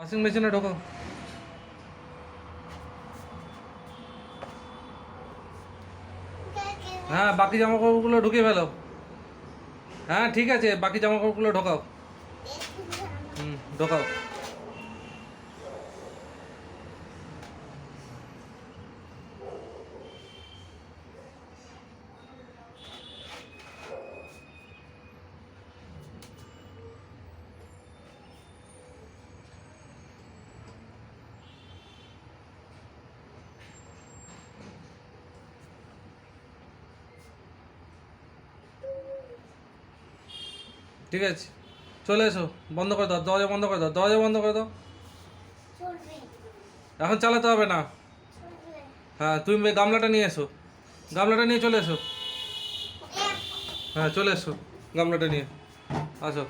Washing মেশিনে ঢোকো। হ্যাঁ, বাকি জামা কাপড়গুলো ঢুকিয়ে ফেলো। হ্যাঁ ঠিক আছে, বাকি জামা কাপড়গুলো ঢোকাও। ঢোকাও। ঠিক আছে, চলে এসো। বন্ধ করে দাও, দরজা বন্ধ করে দাও, দরজা বন্ধ করে দাও। এখন চালাতে হবে না। হ্যাঁ, তুমি গামলাটা নিয়ে এসো, গামলাটা নিয়ে চলে এসো। হ্যাঁ চলে এসো, গামলাটা নিয়ে আসো।